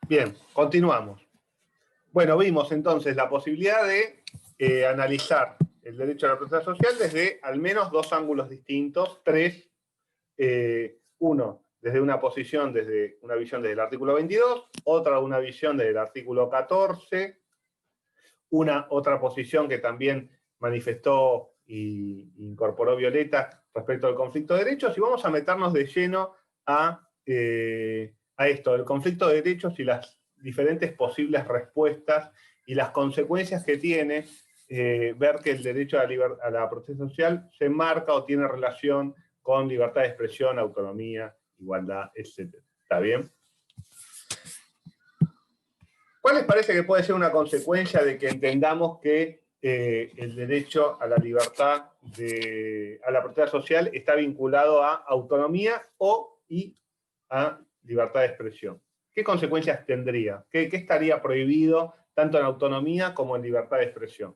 Bien, continuamos. Bueno, vimos entonces la posibilidad de analizar el derecho a la protesta social desde al menos dos ángulos distintos, tres. Uno, desde una posición, desde una visión desde el artículo 22, otra una visión desde el artículo 14, otra posición que también manifestó e incorporó Violeta respecto al conflicto de derechos, y vamos a meternos de lleno a esto, el conflicto de derechos y las diferentes posibles respuestas y las consecuencias que tiene ver que el derecho a la protesta social se enmarca o tiene relación con libertad de expresión, autonomía, igualdad, etc. ¿Está bien? ¿Cuál les parece que puede ser una consecuencia de que entendamos que el derecho a la libertad, a la protesta social, está vinculado a autonomía y a libertad de expresión? ¿Qué consecuencias tendría? ¿Qué estaría prohibido tanto en autonomía como en libertad de expresión?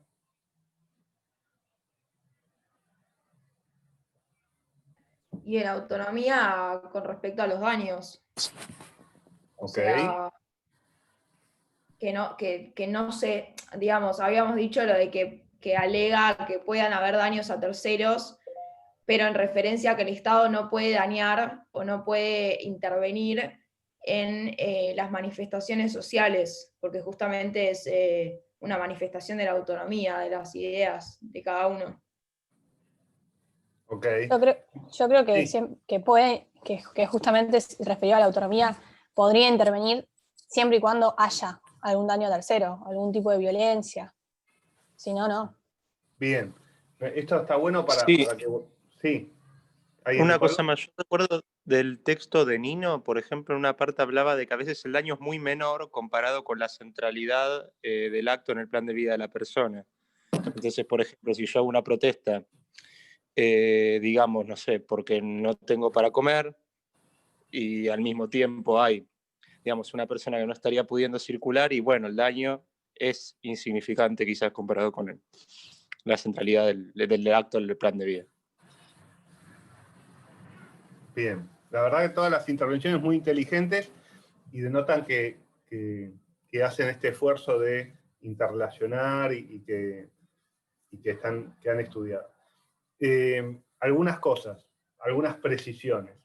Y en autonomía con respecto a los daños. O sea, que no se, digamos, habíamos dicho lo de que alega que puedan haber daños a terceros, pero en referencia a que el Estado no puede dañar o no puede intervenir en las manifestaciones sociales, porque justamente es una manifestación de la autonomía, de las ideas de cada uno. Okay. Yo creo que, sí. que justamente referido a la autonomía podría intervenir siempre y cuando haya algún daño a tercero, algún tipo de violencia. Si no, no. Bien. Esto está bueno para que... Sí. Una cosa más, yo recuerdo del texto de Nino, por ejemplo, en una parte hablaba de que a veces el daño es muy menor comparado con la centralidad del acto en el plan de vida de la persona. Entonces, por ejemplo, si yo hago una protesta, digamos, no sé, porque no tengo para comer y al mismo tiempo hay, digamos, una persona que no estaría pudiendo circular y bueno, el daño es insignificante quizás comparado con la centralidad del acto del plan de vida. Bien, la verdad que todas las intervenciones muy inteligentes y denotan que hacen este esfuerzo de interrelacionar y que han estudiado. Algunas cosas, algunas precisiones.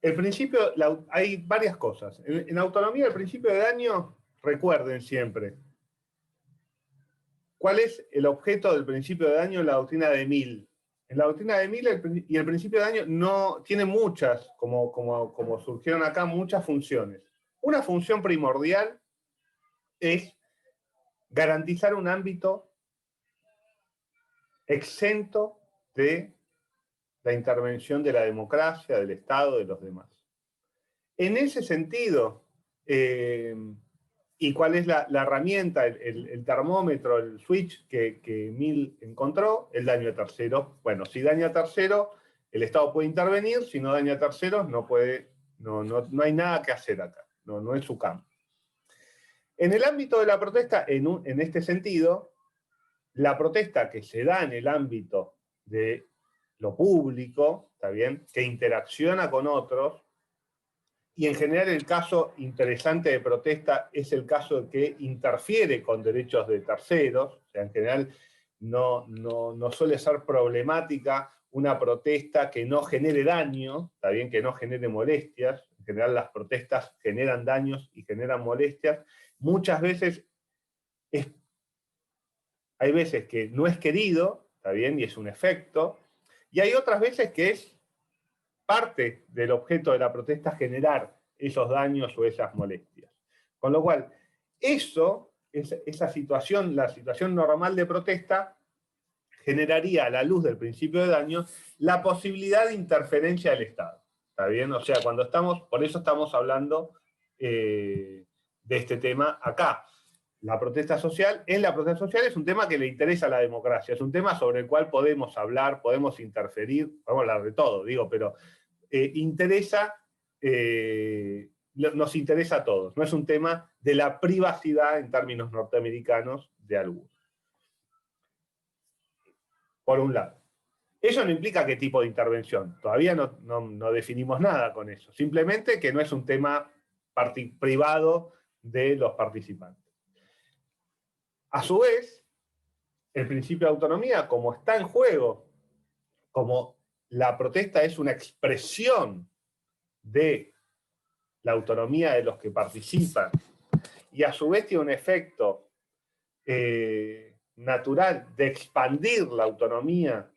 El principio, hay varias cosas. En autonomía, el principio de daño, recuerden siempre, ¿cuál es el objeto del principio de daño en la doctrina de Mill? En la doctrina de Mill el principio de daño no tiene muchas, como surgieron acá, muchas funciones. Una función primordial es garantizar un ámbito exento de la intervención de la democracia, del Estado, de los demás. En ese sentido, ¿y cuál es la herramienta, el termómetro, el switch que Mill encontró? El daño a terceros. Bueno, si daña a terceros, el Estado puede intervenir; si no daña a terceros, no hay nada que hacer acá, no es su campo. En el ámbito de la protesta, en este sentido, la protesta que se da en el ámbito de lo público, ¿está bien?, que interacciona con otros, y en general el caso interesante de protesta es el caso de que interfiere con derechos de terceros. O sea, en general no suele ser problemática una protesta que no genere daño, está bien, que no genere molestias. En general las protestas generan daños y generan molestias. Muchas veces hay veces que no es querido, está bien, y es un efecto, y hay otras veces que es parte del objeto de la protesta generar esos daños o esas molestias. Con lo cual, esa situación, la situación normal de protesta, generaría a la luz del principio de daño la posibilidad de interferencia del Estado. ¿Está bien? O sea, por eso estamos hablando de este tema acá. La protesta social es un tema que le interesa a la democracia, es un tema sobre el cual podemos hablar, podemos interferir, podemos hablar de todo, pero nos interesa a todos. No es un tema de la privacidad en términos norteamericanos de algunos. Por un lado. Eso no implica qué tipo de intervención. Todavía no definimos nada con eso. Simplemente que no es un tema privado de los participantes. A su vez, el principio de autonomía, como está en juego, como la protesta es una expresión de la autonomía de los que participan, y a su vez tiene un efecto natural de expandir la autonomía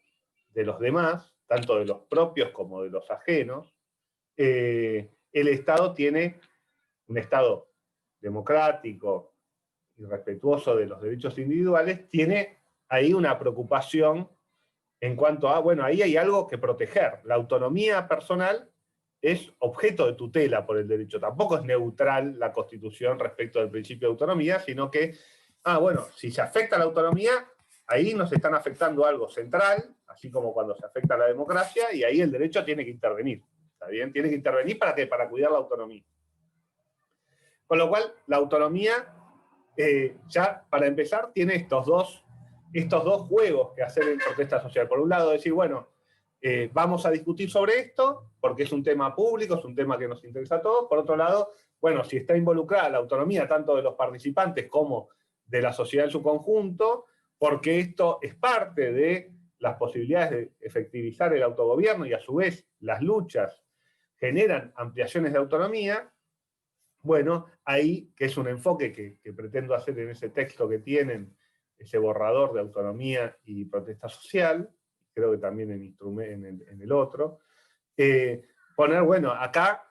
de los demás, tanto de los propios como de los ajenos, el Estado tiene un Estado democrático y respetuoso de los derechos individuales, tiene ahí una preocupación en cuanto a, bueno, ahí hay algo que proteger. La autonomía personal es objeto de tutela por el derecho. Tampoco es neutral la Constitución respecto del principio de autonomía, sino que, bueno, si se afecta la autonomía, ahí nos están afectando algo central, así como cuando se afecta la democracia, y ahí el derecho tiene que intervenir. ¿Está bien? Tiene que intervenir ¿para qué? Para cuidar la autonomía. Con lo cual, la autonomía, ya para empezar, tiene estos dos juegos que hacer en protesta social. Por un lado, decir, bueno, vamos a discutir sobre esto, porque es un tema público, es un tema que nos interesa a todos. Por otro lado, bueno, si está involucrada la autonomía tanto de los participantes como de la sociedad en su conjunto, porque esto es parte de las posibilidades de efectivizar el autogobierno y a su vez las luchas generan ampliaciones de autonomía. Bueno, ahí, que es un enfoque que pretendo hacer en ese texto que tienen, ese borrador de autonomía y protesta social, creo que también en el otro, poner, bueno, acá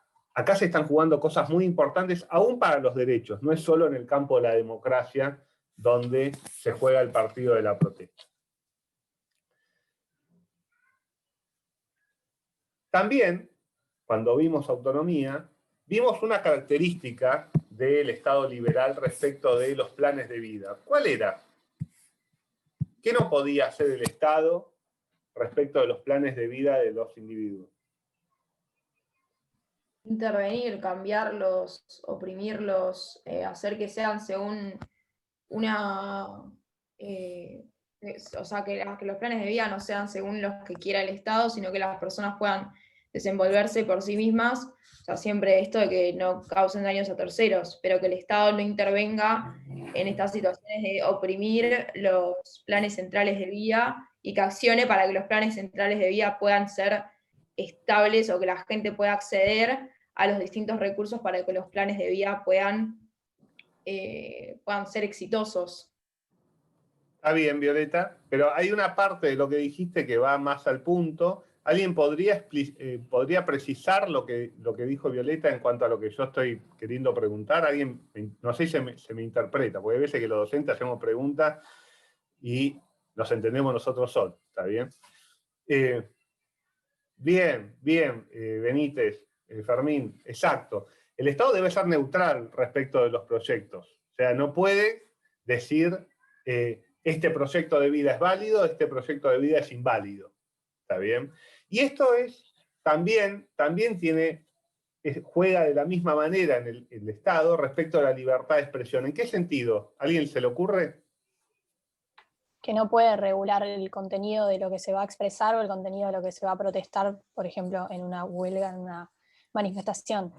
se están jugando cosas muy importantes, aún para los derechos, no es solo en el campo de la democracia donde se juega el partido de la protesta. También, cuando vimos autonomía, vimos una característica del Estado liberal respecto de los planes de vida. ¿Cuál era? ¿Qué no podía hacer el Estado respecto de los planes de vida de los individuos? Intervenir, cambiarlos, oprimirlos, hacer que sean según una... o sea, que los planes de vida no sean según los que quiera el Estado, sino que las personas puedan desenvolverse por sí mismas. O sea, siempre esto de que no causen daños a terceros, pero que el Estado no intervenga en estas situaciones de oprimir los planes centrales de vida y que accione para que los planes centrales de vida puedan ser estables o que la gente pueda acceder a los distintos recursos para que los planes de vida puedan ser exitosos. Está bien, Violeta, pero hay una parte de lo que dijiste que va más al punto. ¿Alguien podría precisar lo que dijo Violeta en cuanto a lo que yo estoy queriendo preguntar? ¿Alguien? No sé si se me interpreta, porque hay veces que los docentes hacemos preguntas y nos entendemos nosotros solos, ¿está bien? Bien, Benítez, Fermín, exacto. El Estado debe ser neutral respecto de los proyectos. O sea, no puede decir este proyecto de vida es válido, este proyecto de vida es inválido. ¿Está bien? Y esto también juega de la misma manera en el Estado respecto a la libertad de expresión. ¿En qué sentido? ¿A alguien se le ocurre? Que no puede regular el contenido de lo que se va a expresar o el contenido de lo que se va a protestar, por ejemplo, en una huelga, en una manifestación.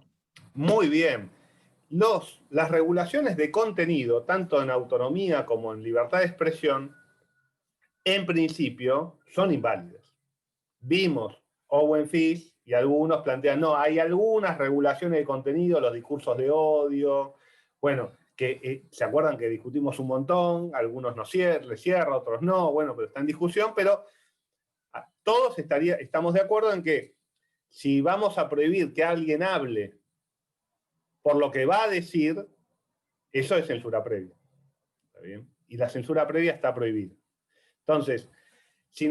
Muy bien. Las regulaciones de contenido, tanto en autonomía como en libertad de expresión, en principio son inválidas. Vimos Owen Fish y algunos plantean, no, hay algunas regulaciones de contenido, los discursos de odio, bueno, que se acuerdan que discutimos un montón, algunos les cierra, otros no, bueno, pero está en discusión, pero todos estamos de acuerdo en que si vamos a prohibir que alguien hable por lo que va a decir, eso es censura previa. ¿Está bien? Y la censura previa está prohibida. Entonces, si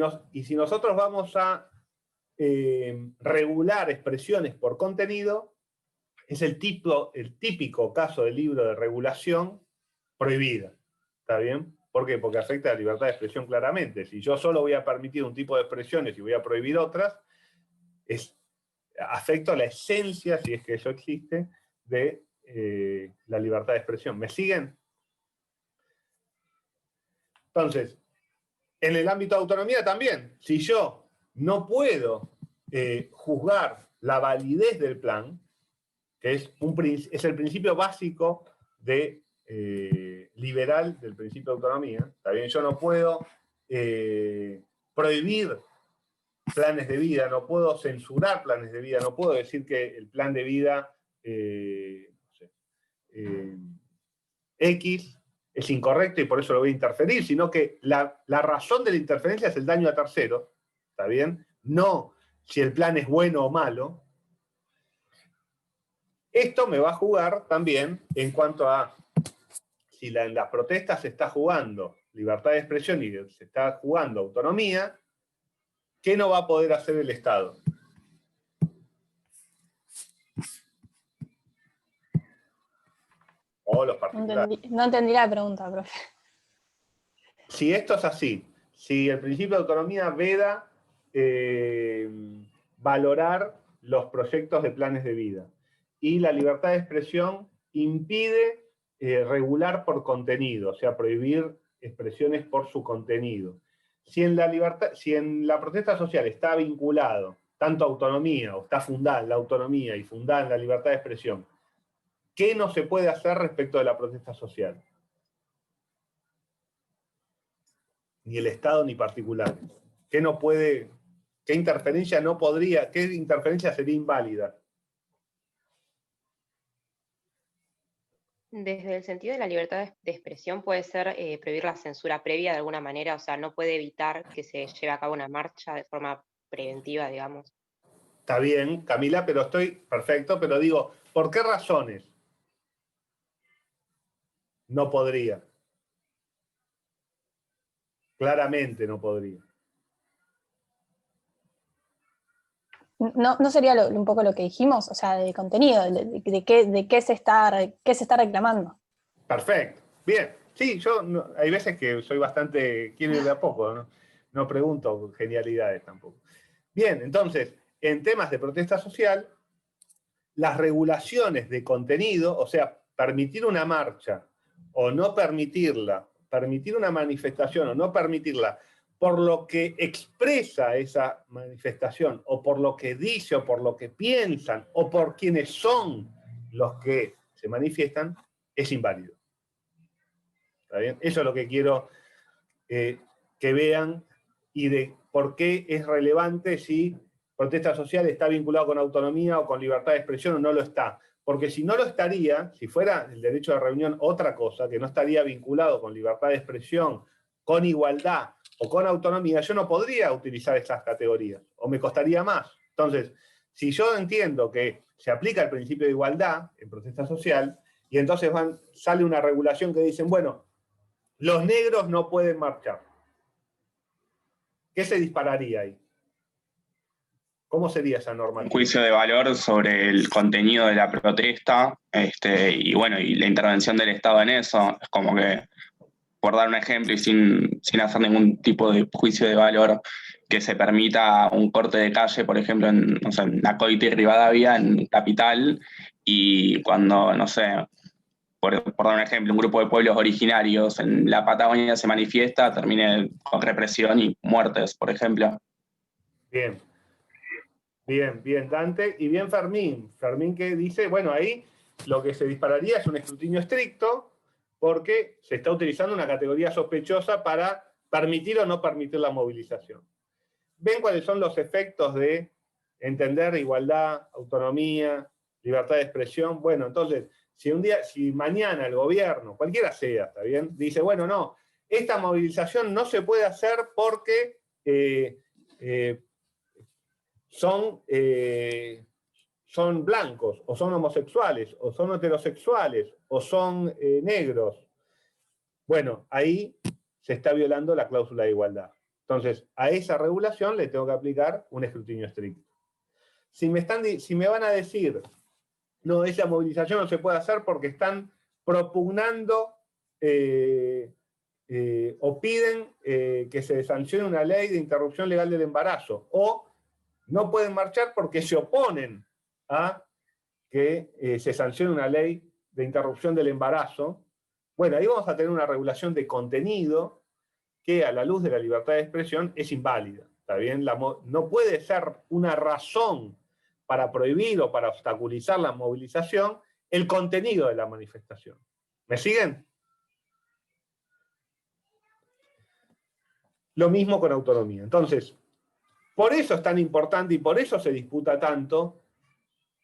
nosotros vamos a regular expresiones por contenido, es el típico caso de libro de regulación prohibida. ¿Está bien? ¿Por qué? Porque afecta a la libertad de expresión claramente. Si yo solo voy a permitir un tipo de expresiones y voy a prohibir otras, afecto a la esencia, si es que eso existe, de la libertad de expresión. ¿Me siguen? Entonces, en el ámbito de autonomía también, si yo no puedo juzgar la validez del plan, que es el principio básico de liberal del principio de autonomía. ¿Está bien? Yo no puedo prohibir planes de vida, no puedo censurar planes de vida, no puedo decir que el plan de vida X es incorrecto y por eso lo voy a interferir, sino que la razón de la interferencia es el daño a terceros, ¿está bien? No si el plan es bueno o malo. Esto me va a jugar también en cuanto a si en las protestas se está jugando libertad de expresión y se está jugando autonomía, ¿qué no va a poder hacer el Estado? O los particulares. No entendí la pregunta, profe. Si esto es así, si el principio de autonomía veda valorar los proyectos de planes de vida y la libertad de expresión impide regular por contenido, o sea, prohibir expresiones por su contenido. Si en la protesta social está vinculado tanto a autonomía, o está fundada en la autonomía y fundada en la libertad de expresión, ¿qué no se puede hacer respecto de la protesta social? Ni el Estado ni particulares. ¿Qué no puede, qué interferencia no podría, qué interferencia sería inválida? Desde el sentido de la libertad de expresión puede ser prohibir la censura previa de alguna manera, o sea, no puede evitar que se lleve a cabo una marcha de forma preventiva, digamos. Está bien, Camila, pero estoy perfecto, pero digo, ¿por qué razones no podría? Claramente no podría. ¿No sería un poco lo que dijimos? O sea, de contenido, de qué se está reclamando. Perfecto. Bien. Sí, yo hay veces que soy bastante, quiero ir de a poco, ¿no? No pregunto genialidades tampoco. Bien, entonces, en temas de protesta social, las regulaciones de contenido, o sea, permitir una marcha o no permitirla, permitir una manifestación o no permitirla, por lo que expresa esa manifestación, o por lo que dice, o por lo que piensan, o por quienes son los que se manifiestan, es inválido. ¿Está bien? Eso es lo que quiero que vean y de por qué es relevante si protesta social está vinculado con autonomía o con libertad de expresión o no lo está. Porque si no lo estaría, si fuera el derecho de reunión otra cosa, que no estaría vinculado con libertad de expresión, con igualdad o con autonomía, yo no podría utilizar estas categorías, o me costaría más. Entonces, si yo entiendo que se aplica el principio de igualdad en protesta social, y entonces sale una regulación que dicen, bueno, los negros no pueden marchar. ¿Qué se dispararía ahí? ¿Cómo sería esa normativa? Un juicio de valor sobre el contenido de la protesta, y bueno, y la intervención del Estado en eso. Es como que, por dar un ejemplo y sin hacer ningún tipo de juicio de valor, que se permita un corte de calle, por ejemplo, en Nacoite y Rivadavia, en Capital, y cuando, no sé, por dar un ejemplo, un grupo de pueblos originarios en la Patagonia se manifiesta, termine con represión y muertes, por ejemplo. Bien. Bien, bien, Dante. Y bien, Fermín. Fermín que dice, bueno, ahí lo que se dispararía es un escrutinio estricto porque se está utilizando una categoría sospechosa para permitir o no permitir la movilización. ¿Ven cuáles son los efectos de entender igualdad, autonomía, libertad de expresión? Bueno, entonces, si mañana el gobierno, cualquiera sea, ¿está bien? Dice, bueno, no, esta movilización no se puede hacer porque son blancos, o son homosexuales, o son heterosexuales, o son negros. Bueno, ahí se está violando la cláusula de igualdad. Entonces, a esa regulación le tengo que aplicar un escrutinio estricto. Si me van a decir, no, esa movilización no se puede hacer porque están propugnando o piden que se sancione una ley de interrupción legal del embarazo, o no pueden marchar porque se oponen a que se sancione una ley de interrupción del embarazo. Bueno, ahí vamos a tener una regulación de contenido que a la luz de la libertad de expresión es inválida. ¿está bien? No puede ser una razón para prohibir o para obstaculizar la movilización el contenido de la manifestación. ¿Me siguen? Lo mismo con autonomía. Entonces, por eso es tan importante y por eso se disputa tanto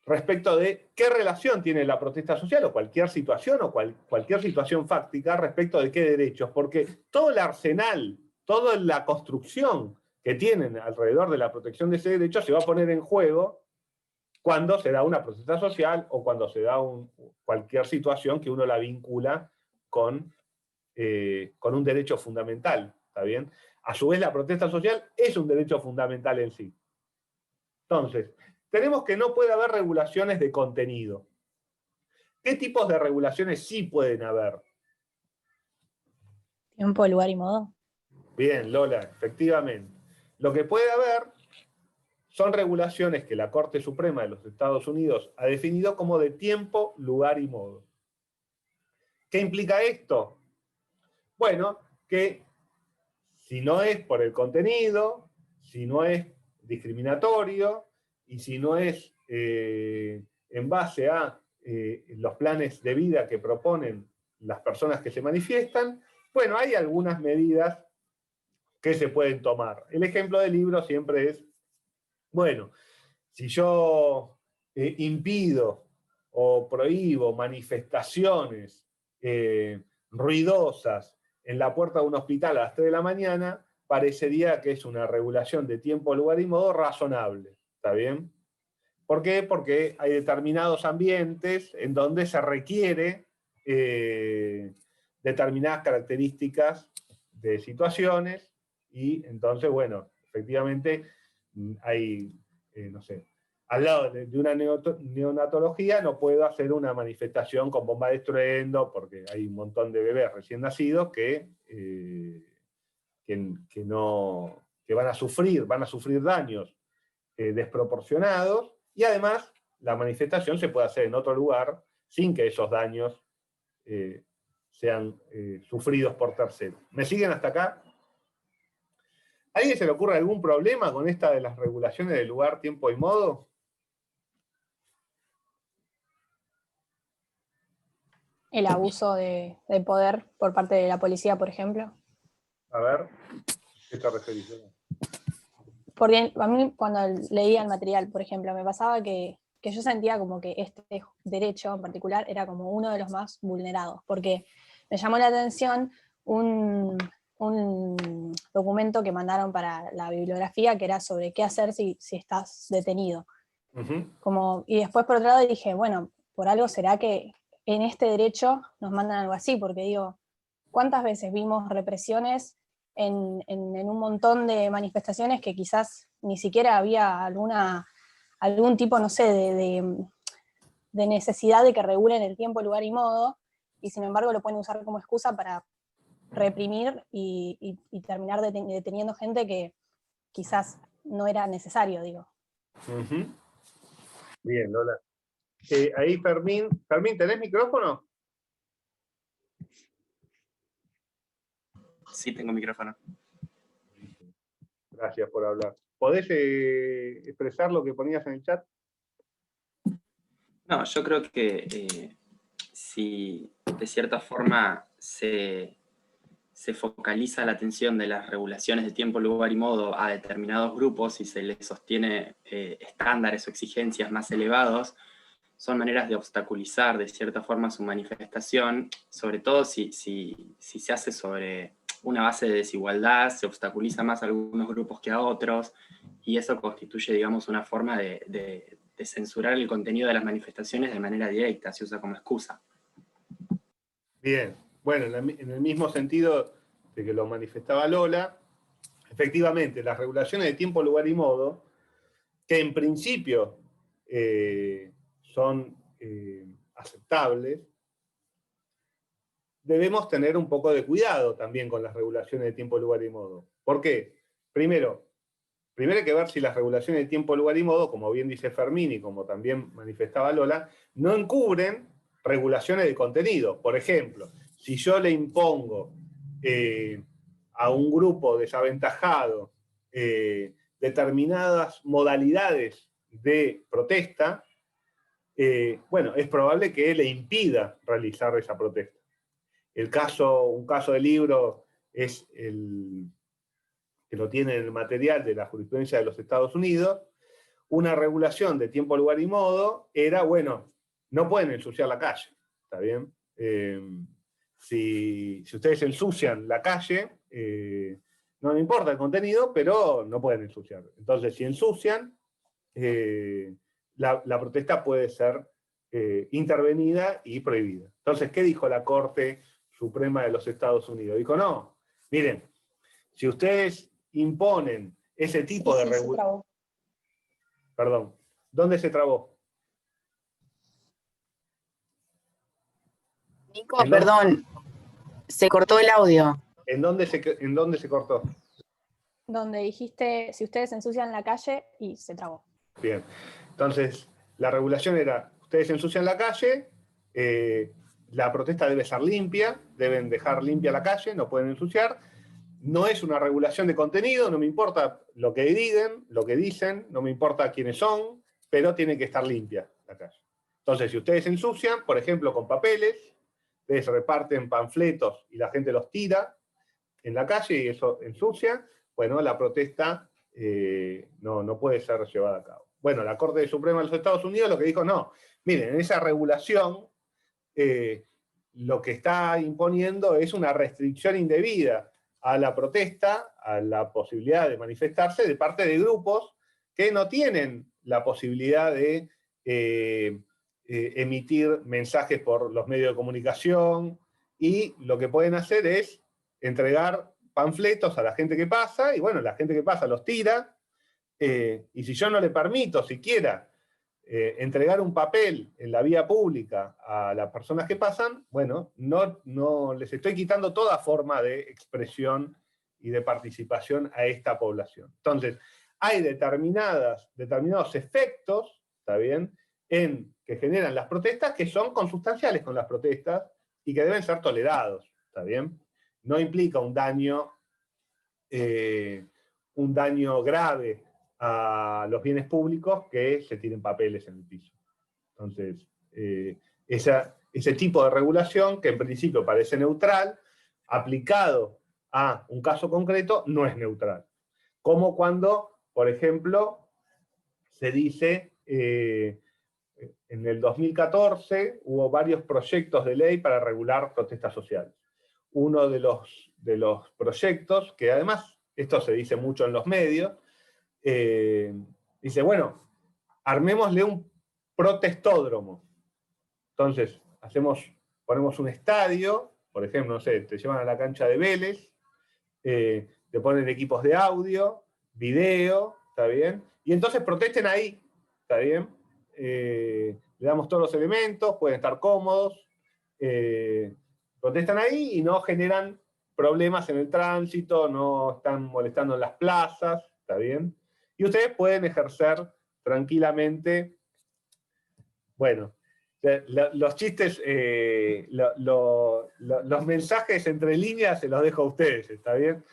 respecto de qué relación tiene la protesta social o cualquier situación o cualquier situación fáctica respecto de qué derechos, porque todo el arsenal, toda la construcción que tienen alrededor de la protección de ese derecho se va a poner en juego cuando se da una protesta social o cuando se da cualquier situación que uno la vincula con un derecho fundamental, ¿está bien? A su vez, la protesta social es un derecho fundamental en sí. Entonces, tenemos que no puede haber regulaciones de contenido. ¿Qué tipos de regulaciones sí pueden haber? Tiempo, lugar y modo. Bien, Lola, efectivamente. Lo que puede haber son regulaciones que la Corte Suprema de los Estados Unidos ha definido como de tiempo, lugar y modo. ¿Qué implica esto? Bueno, que si no es por el contenido, si no es discriminatorio y si no es en base a los planes de vida que proponen las personas que se manifiestan, bueno, hay algunas medidas que se pueden tomar. El ejemplo del libro siempre es, bueno, si yo impido o prohíbo manifestaciones ruidosas en la puerta de un hospital a las 3 de la mañana, parecería que es una regulación de tiempo, lugar y modo razonable. ¿Está bien? ¿Por qué? Porque hay determinados ambientes en donde se requiere determinadas características de situaciones y entonces, bueno, efectivamente hay, no sé, al lado de una neonatología no puedo hacer una manifestación con bomba de estruendo porque hay un montón de bebés recién nacidos que van a sufrir daños desproporcionados y además la manifestación se puede hacer en otro lugar sin que esos daños sean sufridos por terceros. ¿Me siguen hasta acá? ¿A alguien se le ocurre algún problema con esta de las regulaciones de lugar, tiempo y modo? El abuso de poder por parte de la policía, por ejemplo. A ver, ¿qué te referís? Porque a mí cuando leía el material, por ejemplo, me pasaba que yo sentía como que este derecho en particular era como uno de los más vulnerados, porque me llamó la atención un documento que mandaron para la bibliografía que era sobre qué hacer si estás detenido. Uh-huh. Y después por otro lado dije, bueno, por algo será que en este derecho nos mandan algo así, porque digo, ¿cuántas veces vimos represiones en un montón de manifestaciones que quizás ni siquiera había algún tipo, no sé, de necesidad de que regulen el tiempo, lugar y modo, y sin embargo lo pueden usar como excusa para reprimir y terminar deteniendo gente que quizás no era necesario, digo. Uh-huh. Bien, Lola. Ahí Fermín, ¿tenés micrófono? Sí, tengo micrófono. Gracias por hablar. ¿Podés expresar lo que ponías en el chat? No, yo creo que si de cierta forma se focaliza la atención de las regulaciones de tiempo, lugar y modo a determinados grupos y se les sostiene estándares o exigencias más elevados, son maneras de obstaculizar de cierta forma su manifestación, sobre todo si se hace sobre una base de desigualdad, se obstaculiza más a algunos grupos que a otros, y eso constituye, digamos, una forma de censurar el contenido de las manifestaciones de manera directa, se usa como excusa. Bien, bueno, en el mismo sentido de que lo manifestaba Lola, efectivamente, las regulaciones de tiempo, lugar y modo, que en principio son aceptables, debemos tener un poco de cuidado también con las regulaciones de tiempo, lugar y modo. ¿Por qué? Primero hay que ver si las regulaciones de tiempo, lugar y modo, como bien dice Fermín y como también manifestaba Lola, no encubren regulaciones de contenido. Por ejemplo, si yo le impongo a un grupo desaventajado determinadas modalidades de protesta, bueno, es probable que le impida realizar esa protesta. Un caso de libro es el que lo tiene en el material de la jurisprudencia de los Estados Unidos. Una regulación de tiempo, lugar y modo era, bueno, no pueden ensuciar la calle, ¿está bien? Si ustedes ensucian la calle, no me importa el contenido, pero no pueden ensuciar. Entonces, si ensucian, la protesta puede ser intervenida y prohibida. Entonces, ¿qué dijo la Corte Suprema de los Estados Unidos? Dijo, no, miren, si ustedes imponen ese tipo de regulación... Perdón, ¿dónde se trabó? Nico, perdón, se cortó el audio. ¿En dónde se cortó? Donde dijiste, si ustedes ensucian la calle, y se trabó. Bien, entonces la regulación era, ustedes ensucian la calle, la protesta debe ser limpia, deben dejar limpia la calle, no pueden ensuciar. No es una regulación de contenido, no me importa lo que digan, lo que dicen, no me importa quiénes son, pero tiene que estar limpia la calle. Entonces, si ustedes ensucian, por ejemplo, con papeles, ustedes reparten panfletos y la gente los tira en la calle y eso ensucia, bueno, la protesta no puede ser llevada a cabo. Bueno, la Corte Suprema de los Estados Unidos lo que dijo, no, miren, en esa regulación lo que está imponiendo es una restricción indebida a la protesta, a la posibilidad de manifestarse de parte de grupos que no tienen la posibilidad de emitir mensajes por los medios de comunicación, y lo que pueden hacer es entregar panfletos a la gente que pasa, y bueno, la gente que pasa los tira, y si yo no le permito siquiera entregar un papel en la vía pública a las personas que pasan, bueno, no les estoy quitando toda forma de expresión y de participación a esta población. Entonces, hay determinados efectos, ¿está bien?, que generan las protestas que son consustanciales con las protestas y que deben ser tolerados, ¿está bien? No implica un daño grave a los bienes públicos que se tiren papeles en el piso. Entonces, ese tipo de regulación, que en principio parece neutral, aplicado a un caso concreto, no es neutral. Como cuando, por ejemplo, se dice, en el 2014 hubo varios proyectos de ley para regular protestas sociales. Uno de los proyectos, que además esto se dice mucho en los medios, dice, bueno, armémosle un protestódromo. Entonces, ponemos un estadio, por ejemplo, no sé, te llevan a la cancha de Vélez, te ponen equipos de audio, video, ¿está bien? Y entonces protesten ahí, ¿está bien? Le damos todos los elementos, pueden estar cómodos, protestan ahí y no generan problemas en el tránsito, no están molestando en las plazas, ¿está bien? Y ustedes pueden ejercer tranquilamente, bueno, los chistes, los mensajes entre líneas se los dejo a ustedes, ¿está bien?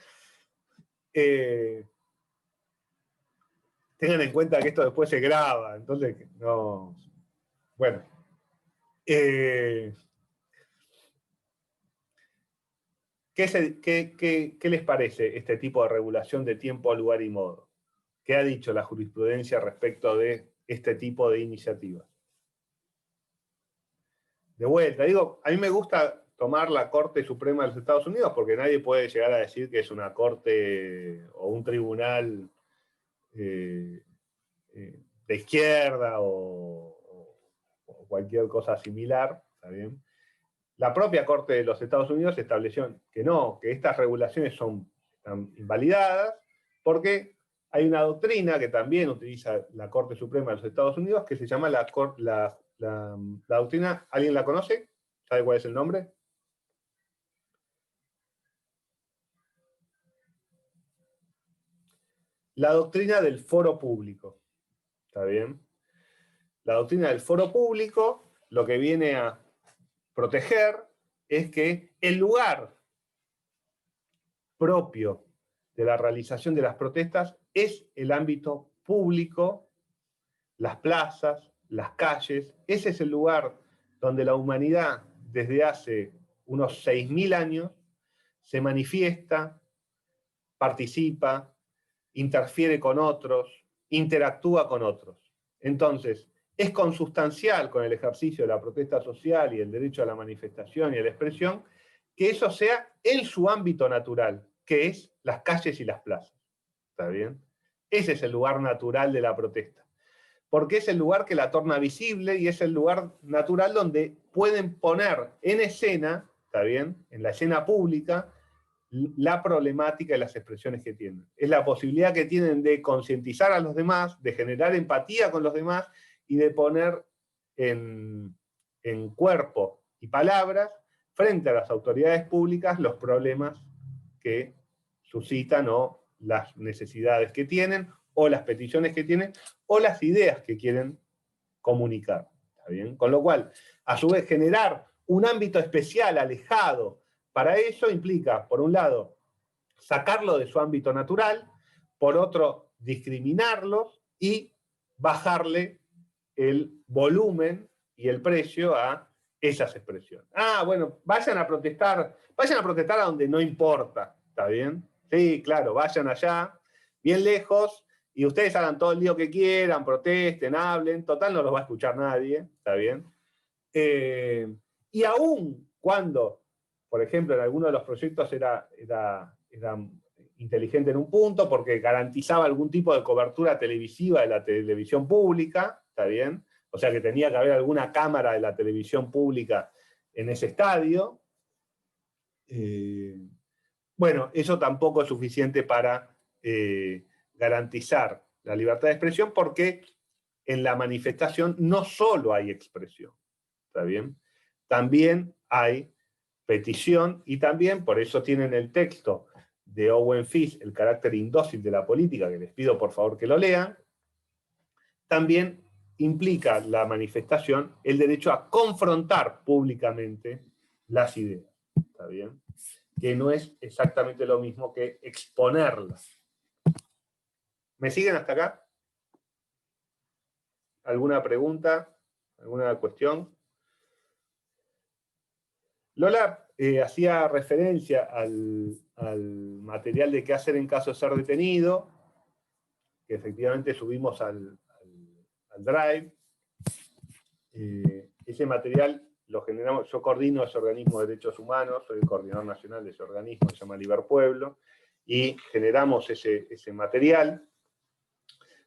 Tengan en cuenta que esto después se graba, entonces, no. Bueno. ¿Qué les parece este tipo de regulación de tiempo, lugar y modo? ¿Qué ha dicho la jurisprudencia respecto de este tipo de iniciativas? De vuelta, digo, a mí me gusta tomar la Corte Suprema de los Estados Unidos porque nadie puede llegar a decir que es una corte o un tribunal de izquierda o cualquier cosa similar, ¿está bien? La propia Corte de los Estados Unidos estableció que no, que estas regulaciones están invalidadas, porque hay una doctrina que también utiliza la Corte Suprema de los Estados Unidos, que se llama la doctrina, ¿alguien la conoce? ¿Sabe cuál es el nombre? La doctrina del foro público, ¿está bien? La doctrina del foro público lo que viene a proteger es que el lugar propio de la realización de las protestas es el ámbito público, las plazas, las calles. Ese es el lugar donde la humanidad, desde hace unos 6.000 años, se manifiesta, participa, interfiere con otros, interactúa con otros. Entonces, es consustancial con el ejercicio de la protesta social y el derecho a la manifestación y a la expresión que eso sea en su ámbito natural, que es las calles y las plazas. ¿Está bien? Ese es el lugar natural de la protesta. Porque es el lugar que la torna visible y es el lugar natural donde pueden poner en escena, ¿está bien?, en la escena pública, la problemática y las expresiones que tienen. Es la posibilidad que tienen de concientizar a los demás, de generar empatía con los demás y de poner en cuerpo y palabras frente a las autoridades públicas los problemas que suscitan o las necesidades que tienen o las peticiones que tienen o las ideas que quieren comunicar. ¿Está bien? Con lo cual, a su vez, generar un ámbito especial, alejado, para eso implica, por un lado, sacarlo de su ámbito natural, por otro, discriminarlos y bajarle el volumen y el precio a esas expresiones. Ah, bueno, vayan a protestar a donde no importa, ¿está bien? Sí, claro, vayan allá, bien lejos, y ustedes hagan todo el lío que quieran, protesten, hablen, total no los va a escuchar nadie, ¿está bien? Y aún cuando, por ejemplo, en alguno de los proyectos era inteligente en un punto, porque garantizaba algún tipo de cobertura televisiva de la televisión pública, ¿está bien? O sea que tenía que haber alguna cámara de la televisión pública en ese estadio. Bueno, eso tampoco es suficiente para garantizar la libertad de expresión, porque en la manifestación no solo hay expresión, ¿está bien? También hay petición y también, por eso tienen el texto de Owen Fish, El carácter indócil de la política, que les pido por favor que lo lean, también implica la manifestación el derecho a confrontar públicamente las ideas, ¿está bien? Que no es exactamente lo mismo que exponerlas. ¿Me siguen hasta acá? ¿Alguna pregunta? ¿Alguna cuestión? Lola hacía referencia al material de qué hacer en caso de ser detenido, que efectivamente subimos al Drive. Ese material lo generamos, yo coordino ese organismo de derechos humanos, soy el coordinador nacional de ese organismo, se llama Liberpueblo, y generamos ese material,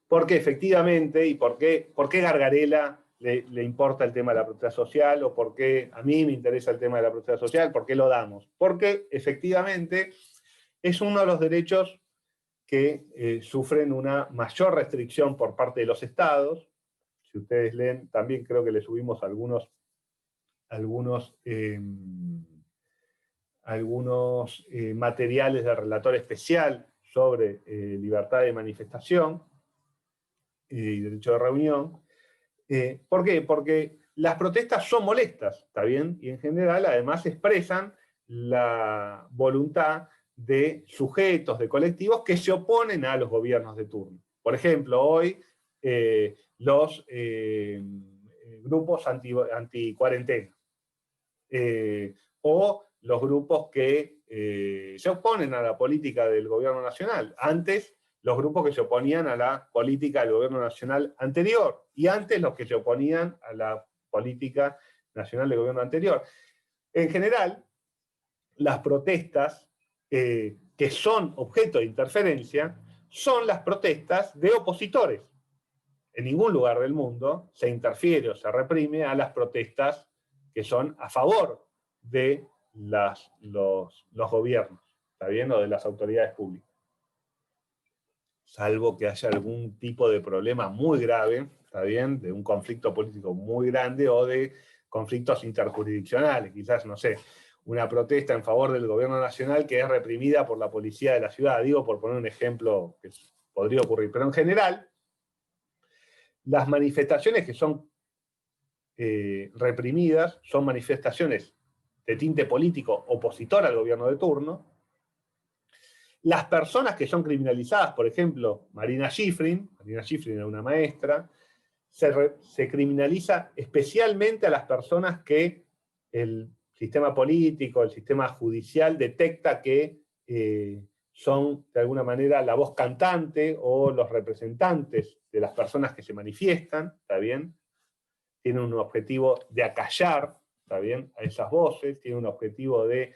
porque efectivamente, y por qué Gargarella le importa el tema de la protesta social, o por qué a mí me interesa el tema de la protesta social, por qué lo damos. Porque efectivamente es uno de los derechos que sufren una mayor restricción por parte de los estados. Si ustedes leen, también creo que le subimos algunos materiales del relator especial sobre libertad de manifestación y derecho de reunión. ¿Por qué? Porque las protestas son molestas, ¿está bien? Y en general además expresan la voluntad de sujetos, de colectivos que se oponen a los gobiernos de turno. Por ejemplo, hoy los grupos anti-cuarentena, o los grupos que se oponen a la política del gobierno nacional. Antes, los grupos que se oponían a la política del gobierno nacional anterior, y antes los que se oponían a la política nacional del gobierno anterior. En general, las protestas que son objeto de interferencia son las protestas de opositores. En ningún lugar del mundo se interfiere o se reprime a las protestas que son a favor de los gobiernos, ¿está bien? O de las autoridades públicas. Salvo que haya algún tipo de problema muy grave, ¿está bien? De un conflicto político muy grande o de conflictos interjurisdiccionales, quizás, no sé, una protesta en favor del gobierno nacional que es reprimida por la policía de la ciudad, digo por poner un ejemplo que podría ocurrir, pero en general, las manifestaciones que son reprimidas son manifestaciones de tinte político opositor al gobierno de turno, Las personas que son criminalizadas, por ejemplo, Marina Schifrin era una maestra, se criminaliza especialmente a las personas que el sistema político, el sistema judicial detecta que son de alguna manera la voz cantante o los representantes de las personas que se manifiestan, ¿está bien? Tienen un objetivo de acallar, ¿está bien?, a esas voces, tienen un objetivo de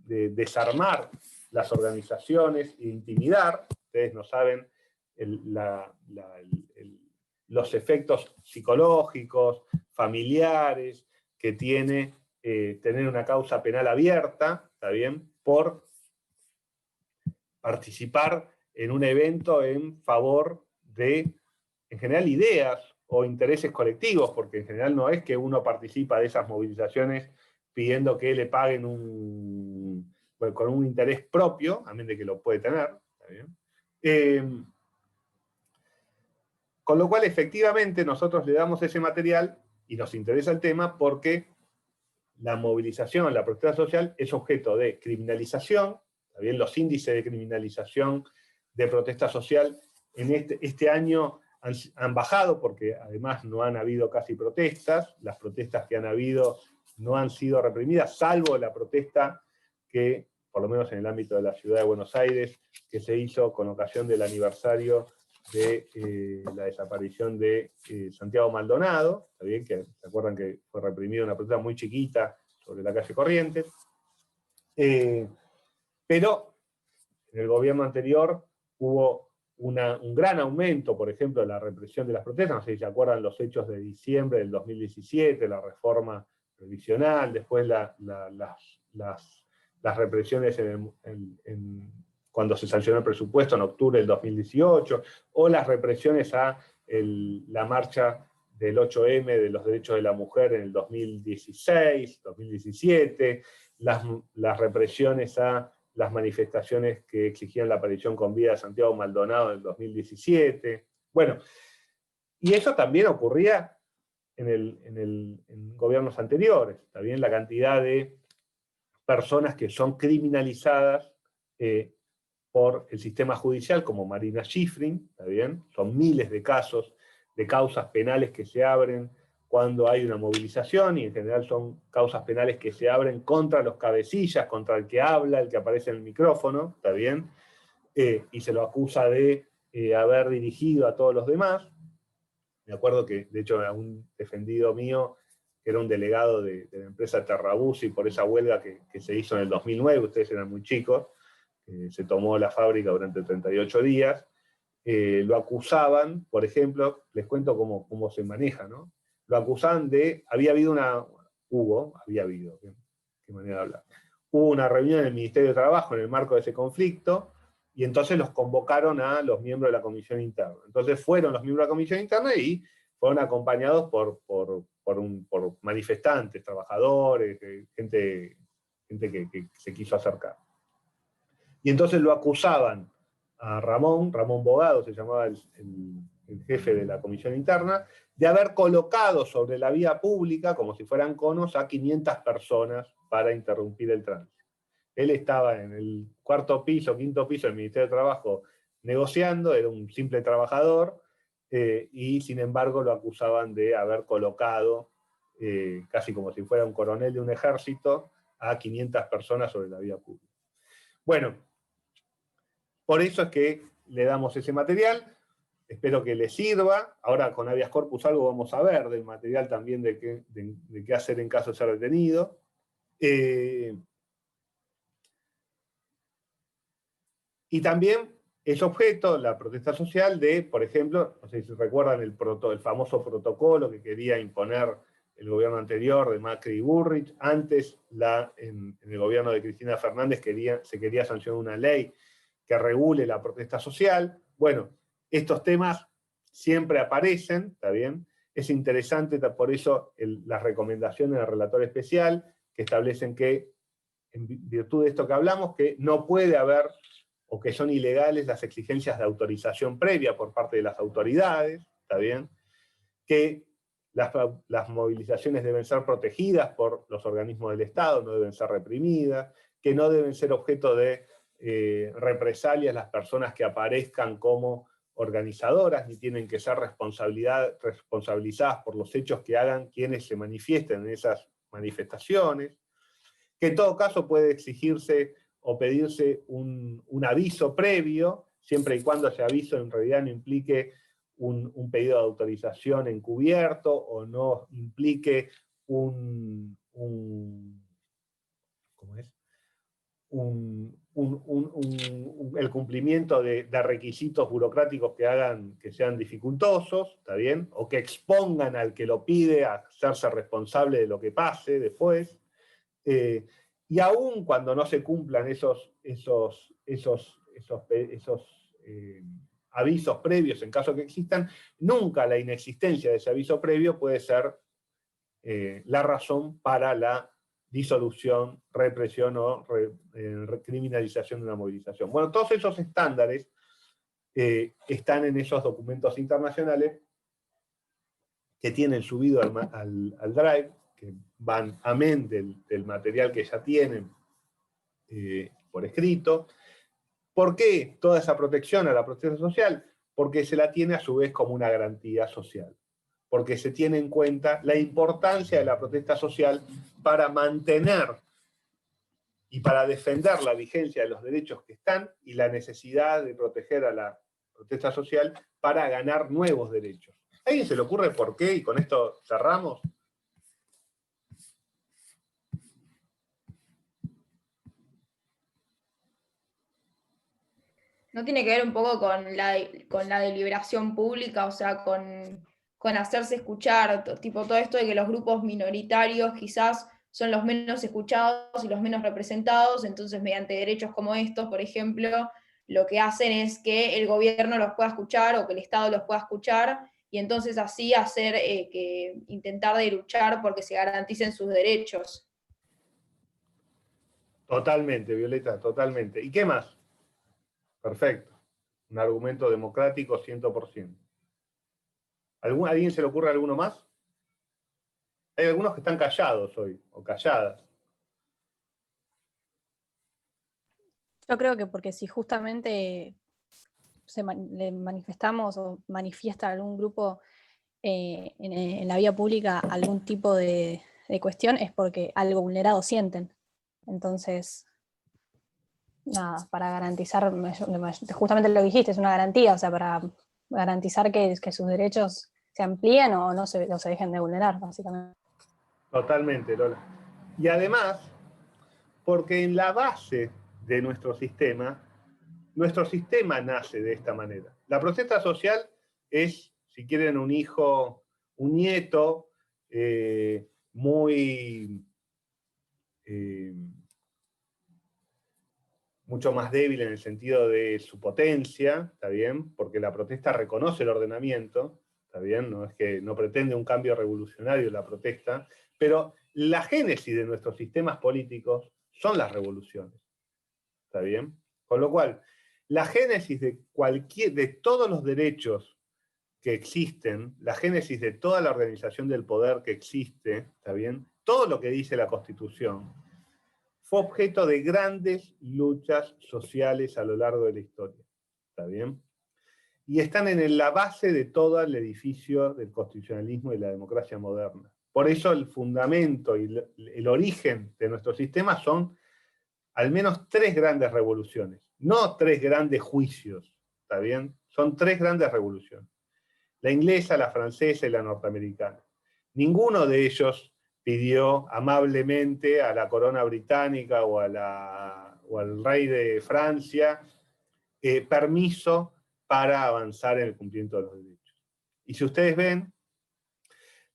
desarmar las organizaciones e intimidar. Ustedes no saben los efectos psicológicos, familiares, que tiene tener una causa penal abierta, ¿está bien?, por participar en un evento en favor de, en general, ideas o intereses colectivos, porque en general no es que uno participa de esas movilizaciones pidiendo que le paguen con un interés propio, a menos de que lo puede tener, ¿está bien? Con lo cual, efectivamente, nosotros le damos ese material y nos interesa el tema porque la movilización, la protesta social, es objeto de criminalización. También los índices de criminalización de protesta social en este año han bajado, porque además no han habido casi protestas. Las protestas que han habido no han sido reprimidas, salvo la protesta que, por lo menos en el ámbito de la ciudad de Buenos Aires, que se hizo con ocasión del aniversario de la desaparición de Santiago Maldonado, ¿está bien? Que se acuerdan que fue reprimida una protesta muy chiquita sobre la calle Corrientes. Pero en el gobierno anterior hubo un gran aumento, por ejemplo, de la represión de las protestas. No sé si se acuerdan los hechos de diciembre del 2017, la reforma previsional, después las represiones cuando se sancionó el presupuesto en octubre del 2018, o las represiones a la marcha del 8M de los derechos de la mujer en el 2016, 2017, las represiones a las manifestaciones que exigían la aparición con vida de Santiago Maldonado en el 2017. Bueno, y eso también ocurría en gobiernos anteriores. También la cantidad de personas que son criminalizadas por el sistema judicial, como Marina Schifrin, ¿está bien? Son miles de casos de causas penales que se abren cuando hay una movilización, y en general son causas penales que se abren contra los cabecillas, contra el que habla, el que aparece en el micrófono, ¿está bien? Y se lo acusa de haber dirigido a todos los demás. Me acuerdo que, de hecho, un defendido mío, que era un delegado de la empresa Terrabuzzi, por esa huelga que se hizo en el 2009, ustedes eran muy chicos, se tomó la fábrica durante 38 días, lo acusaban, por ejemplo, les cuento cómo se maneja, ¿no? Lo acusaban de, qué manera de hablar, hubo una reunión en el Ministerio de Trabajo en el marco de ese conflicto, y entonces los convocaron a los miembros de la comisión interna. Entonces fueron los miembros de la comisión interna y fueron acompañados por manifestantes, trabajadores, gente que se quiso acercar. Y entonces lo acusaban a Ramón Bogado, se llamaba el jefe de la comisión interna, de haber colocado sobre la vía pública, como si fueran conos, a 500 personas para interrumpir el tránsito. Él estaba en el quinto piso del Ministerio de Trabajo negociando, era un simple trabajador, y sin embargo lo acusaban de haber colocado, casi como si fuera un coronel de un ejército, a 500 personas sobre la vía pública. Bueno, por eso es que le damos ese material, espero que le sirva. Ahora con habeas corpus algo vamos a ver del material también de qué hacer en caso de ser detenido. Y también es objeto, la protesta social, de, por ejemplo, no sé si recuerdan el famoso protocolo que quería imponer el gobierno anterior de Macri y Bullrich. Antes, en el gobierno de Cristina Fernández, se quería sancionar una ley que regule la protesta social. Bueno, estos temas siempre aparecen, ¿está bien? Es interesante, por eso, las recomendaciones del relator especial, que establecen que, en virtud de esto que hablamos, que no puede haber, o que son ilegales, las exigencias de autorización previa por parte de las autoridades, ¿está bien? Que las movilizaciones deben ser protegidas por los organismos del Estado, no deben ser reprimidas, que no deben ser objeto de represalias las personas que aparezcan como organizadoras, ni tienen que ser responsabilizadas por los hechos que hagan quienes se manifiesten en esas manifestaciones, que en todo caso puede exigirse o pedirse un aviso previo, siempre y cuando ese aviso en realidad no implique un pedido de autorización encubierto o no implique el cumplimiento de requisitos burocráticos que hagan que sean dificultosos, ¿está bien? O que expongan al que lo pide a hacerse responsable de lo que pase después. Y aún cuando no se cumplan esos avisos previos, en caso que existan, nunca la inexistencia de ese aviso previo puede ser la razón para la disolución, represión o criminalización de una movilización. Bueno, todos esos estándares están en esos documentos internacionales que tienen subido al Drive, que van amén del material que ya tienen por escrito. ¿Por qué toda esa protección a la protesta social? Porque se la tiene a su vez como una garantía social. Porque se tiene en cuenta la importancia de la protesta social para mantener y para defender la vigencia de los derechos que están y la necesidad de proteger a la protesta social para ganar nuevos derechos. ¿A alguien se le ocurre por qué? Y con esto cerramos. ¿No tiene que ver un poco con la deliberación pública, o sea, con hacerse escuchar, tipo todo esto de que los grupos minoritarios quizás son los menos escuchados y los menos representados, entonces mediante derechos como estos, por ejemplo, lo que hacen es que el gobierno los pueda escuchar o que el Estado los pueda escuchar, y entonces así hacer intentar de luchar porque se garanticen sus derechos? Totalmente, Violeta, totalmente. ¿Y qué más? Perfecto. Un argumento democrático 100%. ¿A alguien se le ocurre alguno más? Hay algunos que están callados hoy, o calladas. Yo creo que porque si justamente le manifestamos o manifiesta algún grupo en la vía pública algún tipo de cuestión, es porque algo vulnerado sienten. Entonces, nada, para garantizar, justamente lo que dijiste, es una garantía, o sea, para garantizar que sus derechos se amplíen o no se dejen de vulnerar, básicamente. Totalmente, Lola. Y además, porque en la base de nuestro sistema nace de esta manera. La protesta social es, si quieren, un hijo, un nieto mucho más débil en el sentido de su potencia, ¿está bien? Porque la protesta reconoce el ordenamiento, ¿está bien? No es que no pretende un cambio revolucionario la protesta, pero la génesis de nuestros sistemas políticos son las revoluciones, ¿está bien? Con lo cual, la génesis de todos los derechos que existen, la génesis de toda la organización del poder que existe, ¿está bien? Todo lo que dice la Constitución fue objeto de grandes luchas sociales a lo largo de la historia, ¿está bien? Y están en la base de todo el edificio del constitucionalismo y la democracia moderna. Por eso el fundamento y el origen de nuestro sistema son al menos 3 grandes revoluciones, no 3 grandes juicios, ¿está bien? Son 3 grandes revoluciones. La inglesa, la francesa y la norteamericana. Ninguno de ellos pidió amablemente a la corona británica o al rey de Francia permiso para avanzar en el cumplimiento de los derechos. Y si ustedes ven,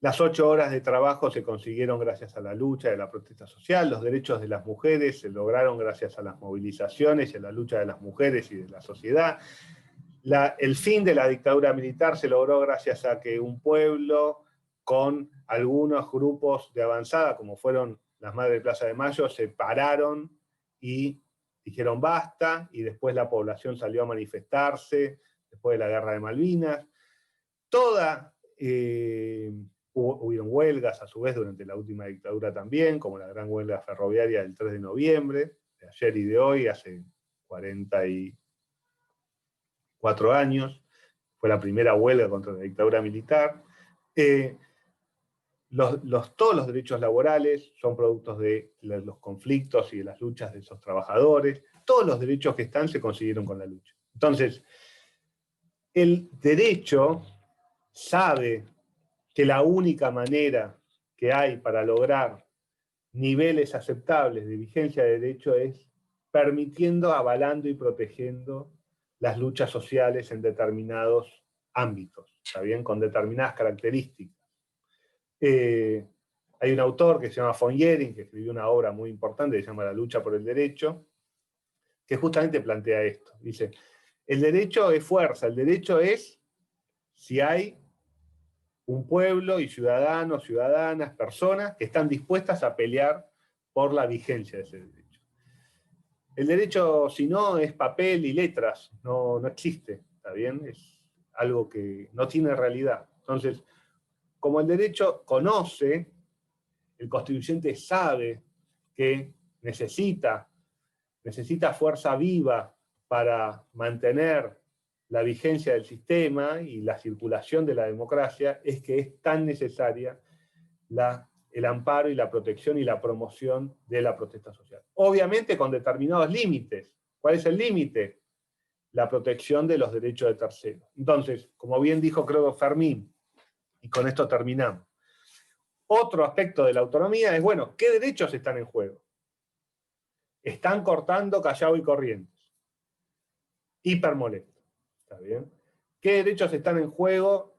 las 8 horas de trabajo se consiguieron gracias a la lucha de la protesta social, los derechos de las mujeres se lograron gracias a las movilizaciones y a la lucha de las mujeres y de la sociedad. El fin de la dictadura militar se logró gracias a que un pueblo con algunos grupos de avanzada, como fueron las Madres de Plaza de Mayo, se pararon y dijeron basta, y después la población salió a manifestarse, después de la Guerra de Malvinas. Hubieron huelgas a su vez durante la última dictadura también, como la gran huelga ferroviaria del 3 de noviembre, de ayer y de hoy, hace 44 años, fue la primera huelga contra la dictadura militar. Todos los derechos laborales son productos de los conflictos y de las luchas de esos trabajadores. Todos los derechos que están se consiguieron con la lucha. Entonces, el derecho sabe que la única manera que hay para lograr niveles aceptables de vigencia de derecho es permitiendo, avalando y protegiendo las luchas sociales en determinados ámbitos, ¿está bien? Con determinadas características. Hay un autor que se llama von Jhering, que escribió una obra muy importante que se llama La lucha por el derecho, que justamente plantea esto. Dice, el derecho es fuerza, el derecho es si hay un pueblo y ciudadanos, ciudadanas, personas que están dispuestas a pelear por la vigencia de ese derecho. El derecho, si no, es papel y letras, no existe, ¿está bien? Es algo que no tiene realidad. Entonces, como el derecho conoce, el constituyente sabe que necesita fuerza viva para mantener la vigencia del sistema y la circulación de la democracia, es que es tan necesaria el amparo y la protección y la promoción de la protesta social. Obviamente con determinados límites. ¿Cuál es el límite? La protección de los derechos de terceros. Entonces, como bien dijo creo Fermín, y con esto terminamos, otro aspecto de la autonomía es, bueno, ¿qué derechos están en juego? Están cortando Callao y Corrientes. Hipermolesto. ¿Está bien? ¿Qué derechos están en juego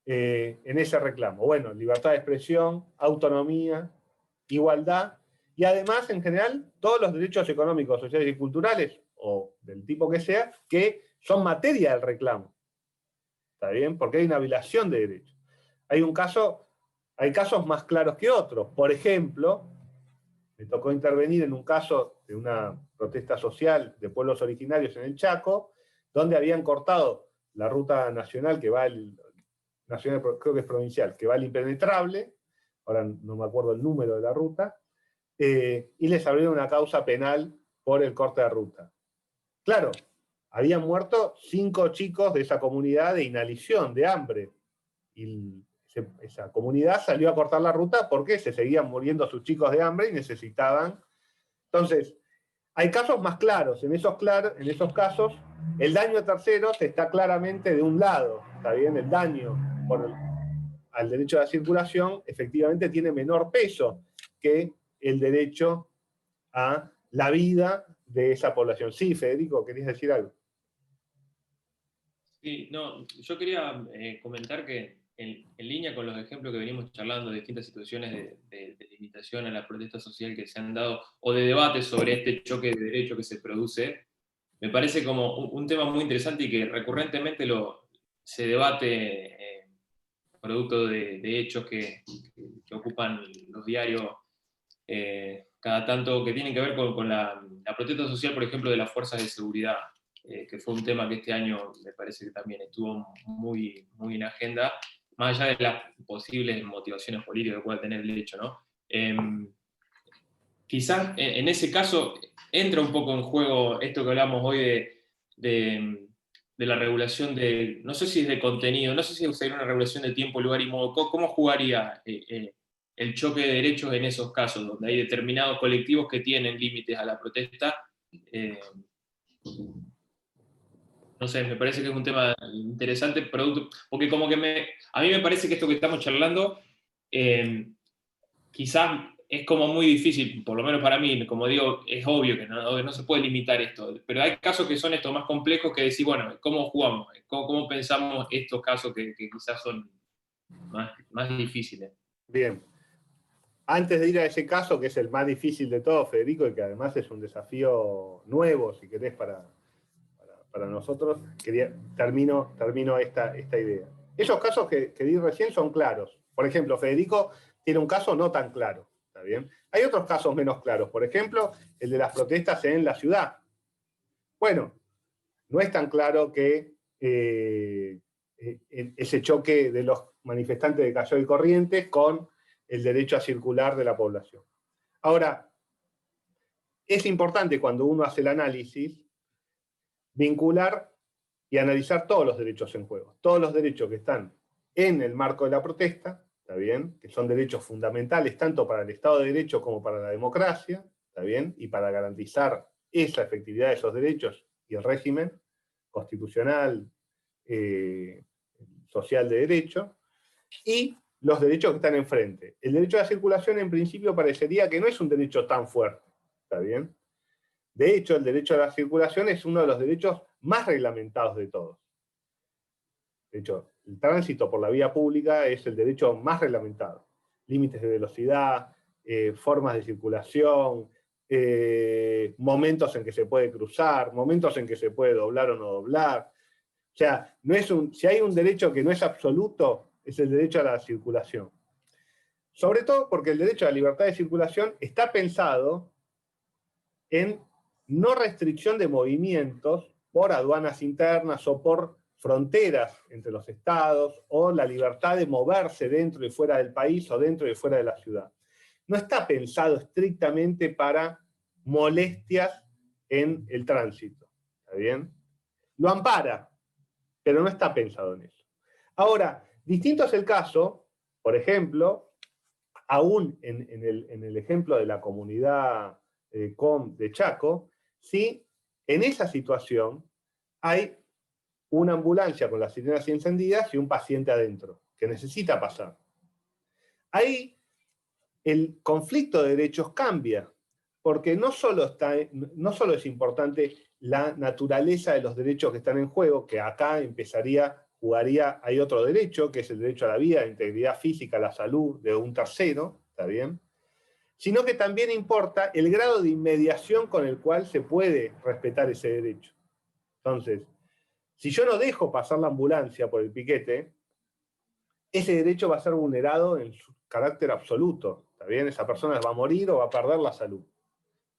en ese reclamo? Bueno, libertad de expresión, autonomía, igualdad, y además, en general, todos los derechos económicos, sociales y culturales, o del tipo que sea, que son materia del reclamo. ¿Está bien? Porque hay una violación de derechos. Hay casos más claros que otros. Por ejemplo, me tocó intervenir en un caso de una protesta social de pueblos originarios en el Chaco, donde habían cortado la ruta nacional que va nacional, creo que es provincial, que va al Impenetrable, ahora no me acuerdo el número de la ruta, y les abrieron una causa penal por el corte de ruta. Claro, habían muerto 5 chicos de esa comunidad de inhalición, de hambre, y esa comunidad salió a cortar la ruta porque se seguían muriendo sus chicos de hambre y necesitaban. Entonces, hay casos más claros. En esos casos, el daño a terceros está claramente de un lado. ¿Está bien? El daño al derecho a la circulación efectivamente tiene menor peso que el derecho a la vida de esa población. Sí, Federico, ¿querías decir algo? Sí, no, yo quería comentar que en línea con los ejemplos que venimos charlando de distintas situaciones de limitación a la protesta social que se han dado, o de debate sobre este choque de derecho que se produce, me parece como un tema muy interesante y que recurrentemente se debate producto de hechos que ocupan los diarios cada tanto, que tienen que ver con la protesta social, por ejemplo, de las fuerzas de seguridad, que fue un tema que este año me parece que también estuvo muy, muy en agenda, más allá de las posibles motivaciones políticas que pueda tener el hecho, ¿no? Quizás en ese caso entra un poco en juego esto que hablamos hoy de la regulación de, no sé si es de contenido, no sé si sería una regulación de tiempo, lugar y modo. ¿Cómo jugaría el choque de derechos en esos casos, donde hay determinados colectivos que tienen límites a la protesta? No sé, me parece que es un tema interesante, porque como que a mí me parece que esto que estamos charlando, quizás es como muy difícil, por lo menos para mí, como digo, es obvio que no se puede limitar esto, pero hay casos que son estos más complejos que decir, bueno, ¿cómo jugamos? ¿Cómo pensamos estos casos que quizás son más difíciles? Bien. Antes de ir a ese caso, que es el más difícil de todos, Federico, y que además es un desafío nuevo, si querés, para nosotros, termino esta idea. Esos casos que di recién son claros. Por ejemplo, Federico tiene un caso no tan claro, ¿está bien? Hay otros casos menos claros. Por ejemplo, el de las protestas en la ciudad. Bueno, no es tan claro que ese choque de los manifestantes de Callao y Corrientes con el derecho a circular de la población. Ahora, es importante cuando uno hace el análisis vincular y analizar todos los derechos en juego. Todos los derechos que están en el marco de la protesta, ¿está bien? Que son derechos fundamentales tanto para el Estado de Derecho como para la democracia, ¿está bien? Y para garantizar esa efectividad de esos derechos y el régimen constitucional, social de derecho, y los derechos que están enfrente. El derecho a la circulación en principio parecería que no es un derecho tan fuerte, ¿está bien? De hecho, el derecho a la circulación es uno de los derechos más reglamentados de todos. De hecho, el tránsito por la vía pública es el derecho más reglamentado. Límites de velocidad, formas de circulación, momentos en que se puede cruzar, momentos en que se puede doblar o no doblar. O sea, si hay un derecho que no es absoluto, es el derecho a la circulación. Sobre todo porque el derecho a la libertad de circulación está pensado en no restricción de movimientos por aduanas internas o por fronteras entre los estados, o la libertad de moverse dentro y fuera del país o dentro y fuera de la ciudad. No está pensado estrictamente para molestias en el tránsito, ¿está bien? Lo ampara, pero no está pensado en eso. Ahora, distinto es el caso, por ejemplo, aún en el ejemplo de la comunidad COM de Chaco, si en esa situación hay una ambulancia con las sirenas encendidas y un paciente adentro, que necesita pasar. Ahí el conflicto de derechos cambia, porque no solo es importante la naturaleza de los derechos que están en juego, que acá jugaría, hay otro derecho, que es el derecho a la vida, a la integridad física, a la salud de un tercero, ¿está bien? Sino que también importa el grado de inmediación con el cual se puede respetar ese derecho. Entonces, si yo no dejo pasar la ambulancia por el piquete, ese derecho va a ser vulnerado en su carácter absoluto, ¿está bien? Esa persona va a morir o va a perder la salud.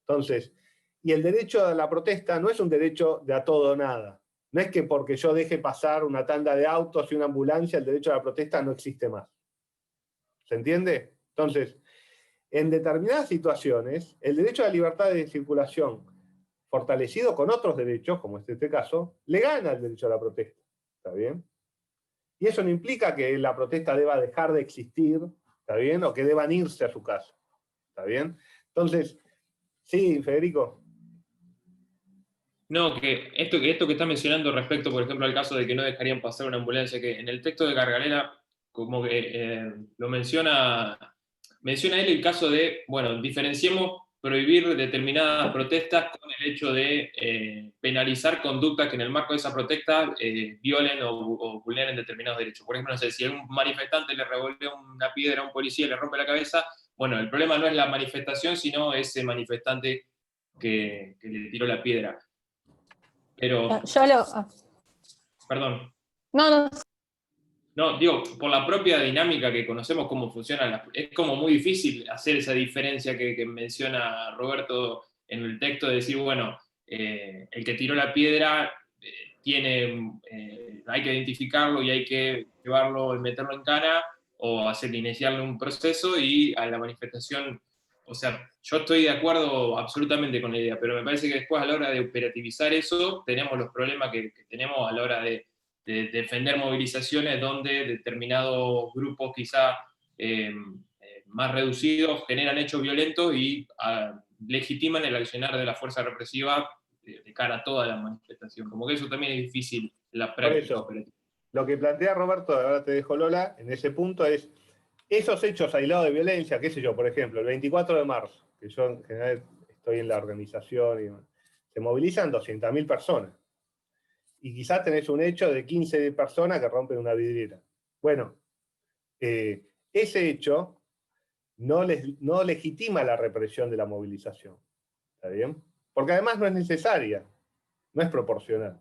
Entonces, y el derecho a la protesta no es un derecho de a todo o nada. No es que porque yo deje pasar una tanda de autos y una ambulancia, el derecho a la protesta no existe más. ¿Se entiende? Entonces, en determinadas situaciones, el derecho a la libertad de circulación, fortalecido con otros derechos, como es este caso, le gana el derecho a la protesta. ¿Está bien? Y eso no implica que la protesta deba dejar de existir, ¿está bien? O que deban irse a su casa. ¿Está bien? Entonces, sí, Federico. No, que esto que está mencionando respecto, por ejemplo, al caso de que no dejarían pasar una ambulancia, que en el texto de Gargarella, como que lo menciona él el caso de, bueno, diferenciemos prohibir determinadas protestas con el hecho de penalizar conductas que en el marco de esa protesta violen o vulneren determinados derechos. Por ejemplo, no sé, si a un manifestante le revolvió una piedra a un policía y le rompe la cabeza, bueno, el problema no es la manifestación, sino ese manifestante que le tiró la piedra. Pero... Perdón. No, digo, por la propia dinámica que conocemos cómo funciona, es como muy difícil hacer esa diferencia que menciona Roberto en el texto, de decir, bueno, el que tiró la piedra hay que identificarlo y hay que llevarlo y meterlo en cana, o iniciarle un proceso, y a la manifestación, o sea, yo estoy de acuerdo absolutamente con la idea, pero me parece que después a la hora de operativizar eso, tenemos los problemas que tenemos a la hora de defender movilizaciones donde determinados grupos quizá más reducidos generan hechos violentos y legitiman el accionar de la fuerza represiva de cara a toda la manifestación. Como que eso también es difícil en la práctica operativa. Lo que plantea Roberto, ahora te dejo Lola, en ese punto es esos hechos aislados de violencia, qué sé yo, por ejemplo, el 24 de marzo, que yo en general estoy en la organización, y se movilizan 200.000 personas. Y quizás tenés un hecho de 15 personas que rompen una vidriera. Bueno, ese hecho no legitima la represión de la movilización. ¿Está bien? Porque además no es necesaria, no es proporcional.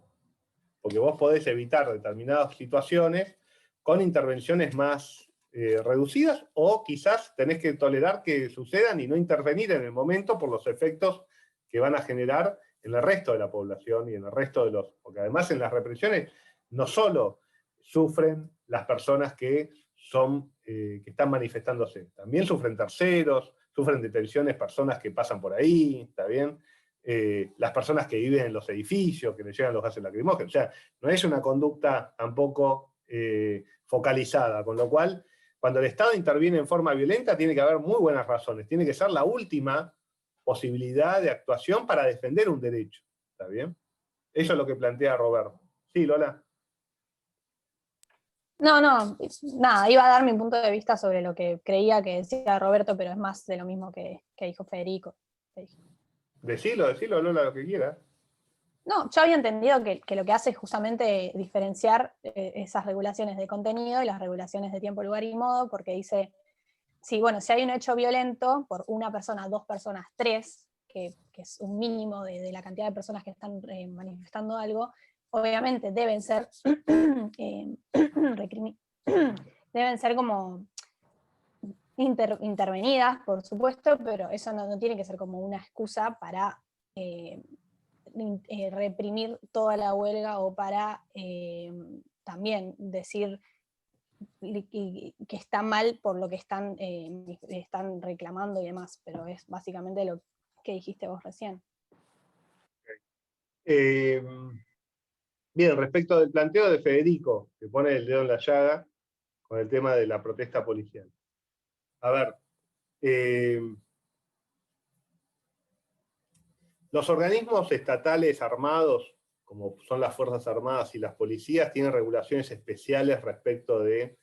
Porque vos podés evitar determinadas situaciones con intervenciones más reducidas, o quizás tenés que tolerar que sucedan y no intervenir en el momento por los efectos que van a generar en el resto de la población y en el resto de los... Porque además en las represiones no solo sufren las personas que están manifestándose, también sufren terceros, sufren detenciones personas que pasan por ahí, ¿está bien? las personas que viven en los edificios, que le llegan los gases lacrimógenos. O sea, no es una conducta tampoco focalizada, con lo cual, cuando el Estado interviene en forma violenta, tiene que haber muy buenas razones, tiene que ser la última posibilidad de actuación para defender un derecho. ¿Está bien? Eso es lo que plantea Roberto. Sí, Lola. No, nada, iba a dar mi punto de vista sobre lo que creía que decía Roberto, pero es más de lo mismo que dijo Federico. Decilo, Lola, lo que quieras. No, yo había entendido que lo que hace es justamente diferenciar esas regulaciones de contenido y las regulaciones de tiempo, lugar y modo, porque dice, sí, bueno, si hay un hecho violento por una persona, 2 personas, 3, que es un mínimo de la cantidad de personas que están manifestando algo, obviamente deben ser deben ser como intervenidas, por supuesto, pero eso no tiene que ser como una excusa para reprimir toda la huelga o para también decir que está mal por lo que están reclamando y demás, pero es básicamente lo que dijiste vos recién. Bien, respecto del planteo de Federico, que pone el dedo en la llaga con el tema de la protesta policial. A ver, los organismos estatales armados, como son las Fuerzas Armadas y las policías, tienen regulaciones especiales respecto de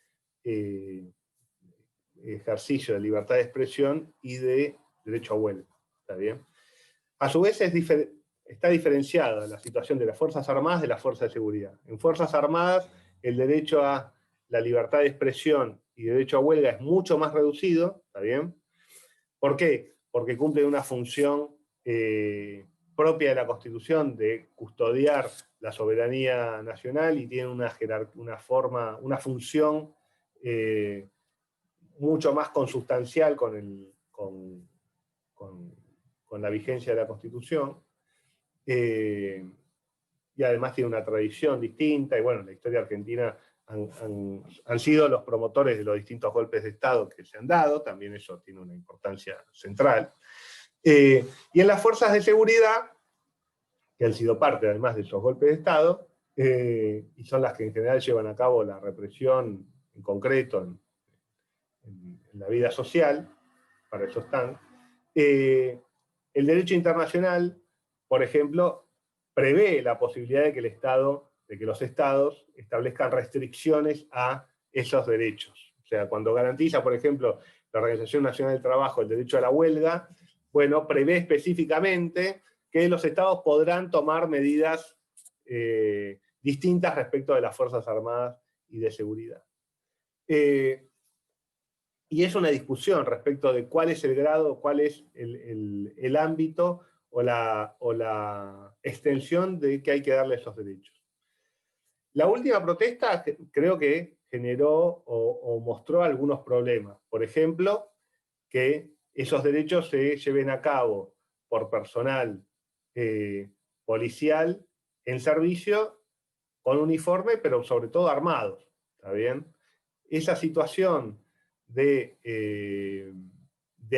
ejercicio de libertad de expresión y de derecho a huelga. ¿Está bien? A su vez está diferenciada la situación de las Fuerzas Armadas de las Fuerzas de Seguridad. En Fuerzas Armadas el derecho a la libertad de expresión y derecho a huelga es mucho más reducido, ¿está bien? ¿Por qué? Porque cumple una función propia de la Constitución de custodiar la soberanía nacional y tiene una función mucho más consustancial con la vigencia de la Constitución. Y además tiene una tradición distinta, y bueno, en la historia argentina han sido los promotores de los distintos golpes de Estado que se han dado, también eso tiene una importancia central. Y en las fuerzas de seguridad, que han sido parte además de esos golpes de Estado, y son las que en general llevan a cabo la represión en concreto en la vida social, para eso están. El derecho internacional, por ejemplo, prevé la posibilidad de que los estados establezcan restricciones a esos derechos. O sea, cuando garantiza, por ejemplo, la Organización Nacional del Trabajo el derecho a la huelga, bueno, prevé específicamente que los estados podrán tomar medidas distintas respecto de las Fuerzas Armadas y de seguridad. Y es una discusión respecto de cuál es el grado, cuál es el ámbito o la extensión de que hay que darle esos derechos. La última protesta creo que generó o mostró algunos problemas. Por ejemplo, que esos derechos se lleven a cabo por personal policial en servicio con uniforme, pero sobre todo armados. ¿Está bien? Esa situación de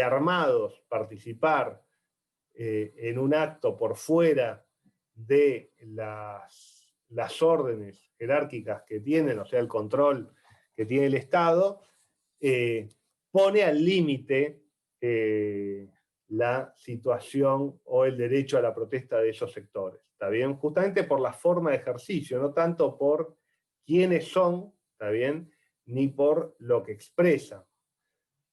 armados participar en un acto por fuera de las órdenes jerárquicas que tienen, o sea, el control que tiene el Estado, pone al límite la situación o el derecho a la protesta de esos sectores. ¿Está bien? Justamente por la forma de ejercicio, no tanto por quiénes son, ¿está bien?, ni por lo que expresan.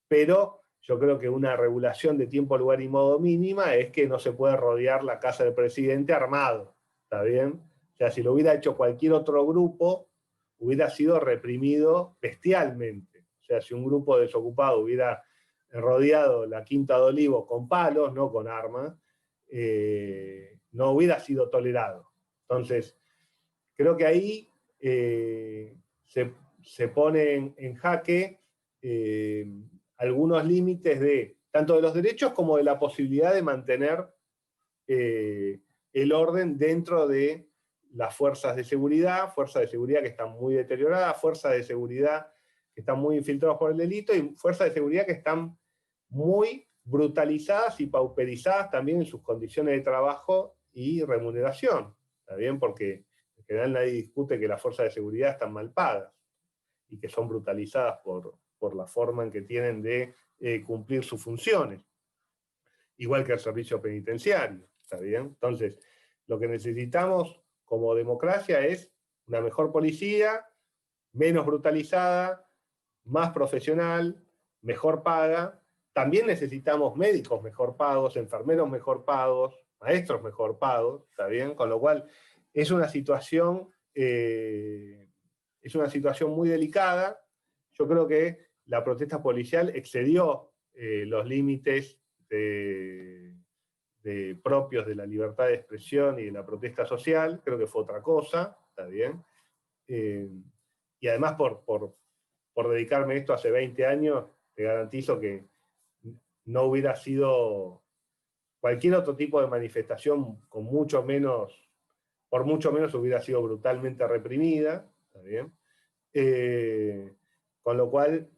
Pero yo creo que una regulación de tiempo, lugar y modo mínima es que no se puede rodear la casa del presidente armado, ¿está bien? O sea, si lo hubiera hecho cualquier otro grupo, hubiera sido reprimido bestialmente. O sea, si un grupo desocupado hubiera rodeado la Quinta de Olivos con palos, no con armas, no hubiera sido tolerado. Entonces, creo que ahí se ponen en jaque algunos límites tanto de los derechos como de la posibilidad de mantener el orden dentro de las fuerzas de seguridad que están muy deterioradas, fuerzas de seguridad que están muy infiltradas por el delito y fuerzas de seguridad que están muy brutalizadas y pauperizadas también en sus condiciones de trabajo y remuneración, ¿está bien? Porque en general nadie discute que las fuerzas de seguridad están mal pagas y que son brutalizadas por la forma en que tienen de cumplir sus funciones. Igual que el servicio penitenciario, ¿está bien? Entonces, lo que necesitamos como democracia es una mejor policía, menos brutalizada, más profesional, mejor paga. También necesitamos médicos mejor pagos, enfermeros mejor pagos, maestros mejor pagos, ¿está bien? Con lo cual, es una situación muy delicada. Yo creo que la protesta policial excedió los límites propios de la libertad de expresión y de la protesta social. Creo que fue otra cosa, ¿está bien? Y además por dedicarme a esto hace 20 años, te garantizo que no hubiera sido cualquier otro tipo de manifestación por mucho menos hubiera sido brutalmente reprimida, ¿está bien? Con lo cual,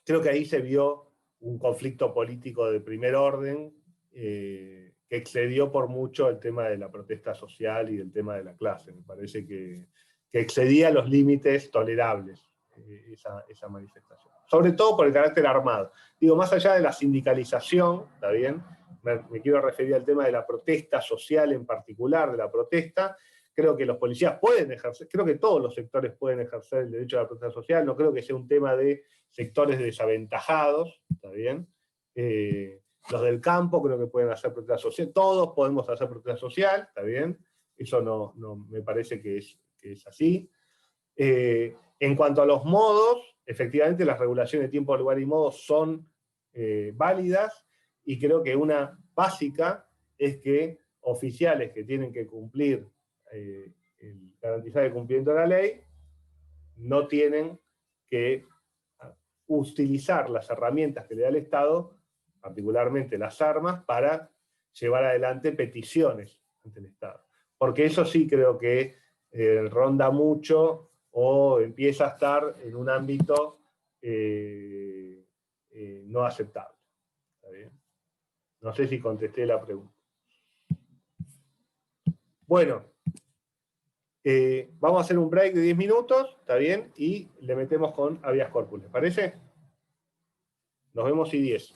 creo que ahí se vio un conflicto político de primer orden que excedió por mucho el tema de la protesta social y el tema de la clase. Me parece que excedía los límites tolerables esa manifestación. Sobre todo por el carácter armado. Digo, más allá de la sindicalización, ¿está bien? Me quiero referir al tema de la protesta social en particular, de la protesta. Creo que los policías pueden ejercer, creo que todos los sectores pueden ejercer el derecho a la protesta social, no creo que sea un tema de sectores desaventajados, ¿está bien? Los del campo creo que pueden hacer protesta social, todos podemos hacer protesta social, ¿está bien? Eso no me parece que es así. En cuanto a los modos, efectivamente las regulaciones de tiempo, lugar y modo son válidas, y creo que una básica es que oficiales que tienen que cumplir, garantizar el cumplimiento de la ley, no tienen que utilizar las herramientas que le da el Estado, particularmente las armas, para llevar adelante peticiones ante el Estado. Porque eso sí creo que ronda mucho o empieza a estar en un ámbito no aceptable. ¿Está bien? No sé si contesté la pregunta. Bueno, vamos a hacer un break de 10 minutos, ¿está bien? Y le metemos con habeas corpus, ¿les parece? Nos vemos y 10.